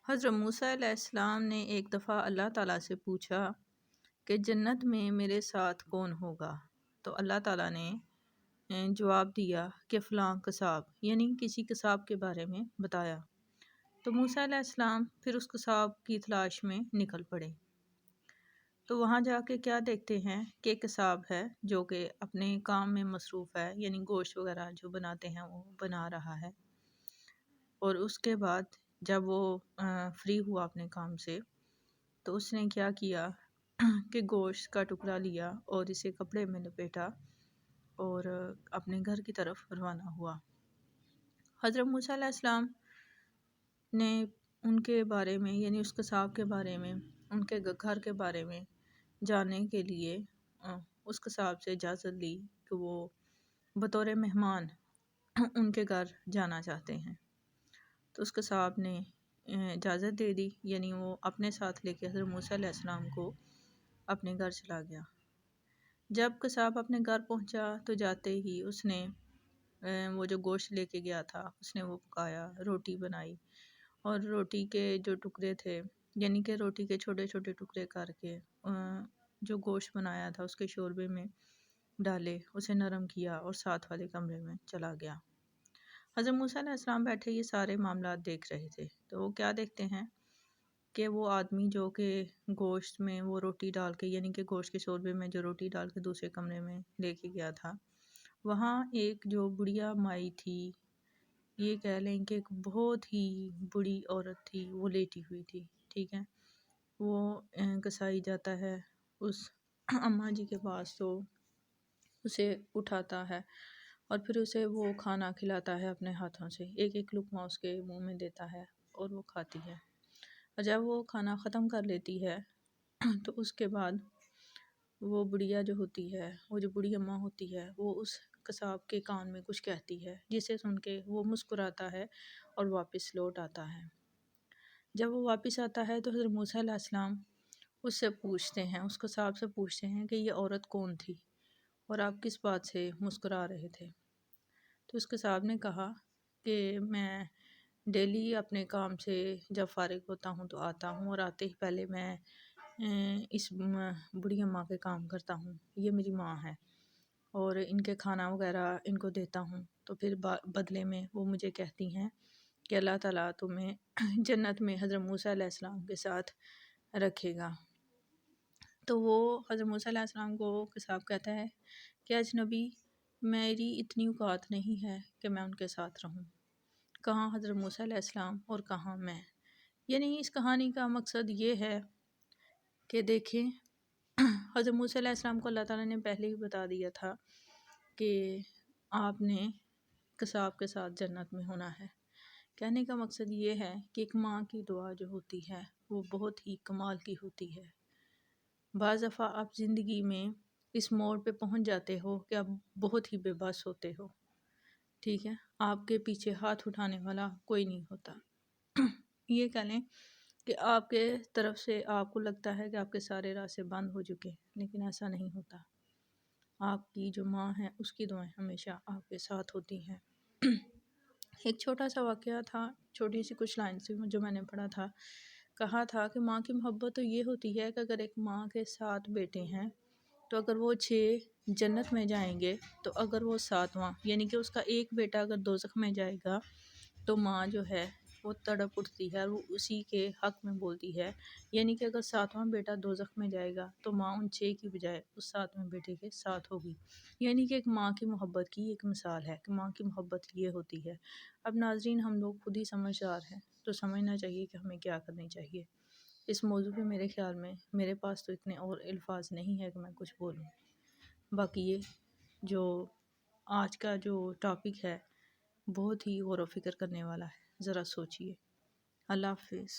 حضرت موسیٰ علیہ السلام نے ایک دفعہ اللہ تعالیٰ سے پوچھا کہ جنت میں میرے ساتھ کون ہوگا؟ تو اللہ تعالیٰ نے جواب دیا کہ فلاں قصاب، یعنی کسی قصاب کے بارے میں بتایا۔ تو موسیٰ علیہ السلام پھر اس قصاب کی تلاش میں نکل پڑے۔ تو وہاں جا کے کیا دیکھتے ہیں کہ قصاب ہے جو کہ اپنے کام میں مصروف ہے، یعنی گوشت وغیرہ جو بناتے ہیں وہ بنا رہا ہے۔ اور اس کے بعد جب وہ فری ہوا اپنے کام سے تو اس نے کیا کیا کہ گوشت کا ٹکڑا لیا اور اسے کپڑے میں لپیٹا اور اپنے گھر کی طرف روانہ ہوا۔ حضرت موسیٰ علیہ السلام نے ان کے بارے میں، یعنی اس قصاب کے بارے میں، ان کے گھر کے بارے میں جاننے کے لیے اس قصاب سے اجازت لی کہ وہ بطور مہمان ان کے گھر جانا چاہتے ہیں۔ تو اس قصاب نے اجازت دے دی، یعنی وہ اپنے ساتھ لے کے حضرت موسیٰ علیہ السلام کو اپنے گھر چلا گیا۔ جب قصاب اپنے گھر پہنچا تو جاتے ہی اس نے وہ جو گوشت لے کے گیا تھا اس نے وہ پکایا، روٹی بنائی اور روٹی کے جو ٹکڑے تھے، یعنی کہ روٹی کے چھوٹے چھوٹے ٹکڑے کر کے جو گوشت بنایا تھا اس کے شوربے میں ڈالے، اسے نرم کیا اور ساتھ والے کمرے میں چلا گیا۔ حضرت موسیٰ علیہ السلام بیٹھے یہ سارے معاملات دیکھ رہے تھے تو وہ کیا دیکھتے ہیں کہ وہ آدمی جو کہ گوشت میں وہ روٹی ڈال کے، یعنی کہ گوشت کے شوربے میں جو روٹی ڈال کے دوسرے کمرے میں لے کے گیا تھا، وہاں ایک جو بڑھیا مائی تھی، یہ کہہ لیں کہ ایک بہت ہی بڑی عورت تھی، وہ لیٹی ہوئی تھی، ٹھیک ہے۔ وہ کسائی جاتا ہے اس اماں جی کے پاس تو اسے اٹھاتا ہے اور پھر اسے وہ کھانا کھلاتا ہے اپنے ہاتھوں سے، ایک ایک لقمہ اس کے منہ میں دیتا ہے اور وہ کھاتی ہے۔ اور جب وہ کھانا ختم کر لیتی ہے تو اس کے بعد وہ بڑھیا جو ہوتی ہے، وہ جو بڑھی اماں ہوتی ہے، وہ اس قصاب کے کان میں کچھ کہتی ہے جسے سن کے وہ مسکراتا ہے اور واپس لوٹ آتا ہے۔ جب وہ واپس آتا ہے تو حضرت موسیٰ علیہ السلام اس سے پوچھتے ہیں، اس قصاب سے پوچھتے ہیں کہ یہ عورت کون تھی اور آپ کس بات سے مسکرا رہے تھے؟ تو اس قصاب نے کہا کہ میں ڈیلی اپنے کام سے جب فارغ ہوتا ہوں تو آتا ہوں اور آتے ہی پہلے میں اس بڑھی اماں کے کام کرتا ہوں، یہ میری ماں ہے، اور ان کے کھانا وغیرہ ان کو دیتا ہوں، تو پھر بدلے میں وہ مجھے کہتی ہیں کہ اللہ تعالیٰ تمہیں جنت میں حضرت موسیٰ علیہ السلام کے ساتھ رکھے گا۔ تو وہ حضرت موسیٰ علیہ السلام کو قصاب کہتا ہے کہ اجنبی، میری اتنی اوقات نہیں ہے کہ میں ان کے ساتھ رہوں، کہاں حضرت موسیٰ علیہ السلام اور کہاں میں۔ یعنی اس کہانی کا مقصد یہ ہے کہ دیکھیں حضرت موسیٰ علیہ السلام کو اللہ تعالیٰ نے پہلے ہی بتا دیا تھا کہ آپ نے قصاب کے ساتھ جنت میں ہونا ہے۔ کہنے کا مقصد یہ ہے کہ ایک ماں کی دعا جو ہوتی ہے وہ بہت ہی کمال کی ہوتی ہے۔ بعض دفعہ آپ زندگی میں اس موڑ پہ پہنچ جاتے ہو کہ آپ بہت ہی بے بس ہوتے ہو، ٹھیک ہے، آپ کے پیچھے ہاتھ اٹھانے والا کوئی نہیں ہوتا۔ یہ کہہ لیں کہ آپ کے طرف سے آپ کو لگتا ہے کہ آپ کے سارے راستے بند ہو چکے، لیکن ایسا نہیں ہوتا۔ آپ کی جو ماں ہے اس کی دعائیں ہمیشہ آپ کے ساتھ ہوتی ہیں۔ ایک چھوٹا سا واقعہ تھا، چھوٹی سی کچھ لائن سے جو میں نے پڑھا تھا، کہا تھا کہ ماں کی محبت تو یہ ہوتی ہے کہ اگر ایک ماں کے 7 بیٹے ہیں تو اگر وہ 6 جنت میں جائیں گے تو اگر وہ 7واں، یعنی کہ اس کا ایک بیٹا اگر دوزخ میں جائے گا تو ماں جو ہے وہ تڑپ اٹھتی ہے اور وہ اسی کے حق میں بولتی ہے، یعنی کہ اگر 7واں بیٹا دوزخ میں جائے گا تو ماں ان 6 کی بجائے اس 7ویں بیٹے کے ساتھ ہوگی۔ یعنی کہ ایک ماں کی محبت کی ایک مثال ہے کہ ماں کی محبت یہ ہوتی ہے۔ اب ناظرین، ہم لوگ خود ہی سمجھدار ہیں تو سمجھنا چاہیے کہ ہمیں کیا کرنی چاہیے۔ اس موضوع پہ میرے خیال میں میرے پاس تو اتنے اور الفاظ نہیں ہے کہ میں کچھ بولوں۔ باقی یہ جو آج کا جو ٹاپک ہے بہت ہی غور و فکر کرنے والا ہے، ذرا سوچئے۔ اللہ حافظ۔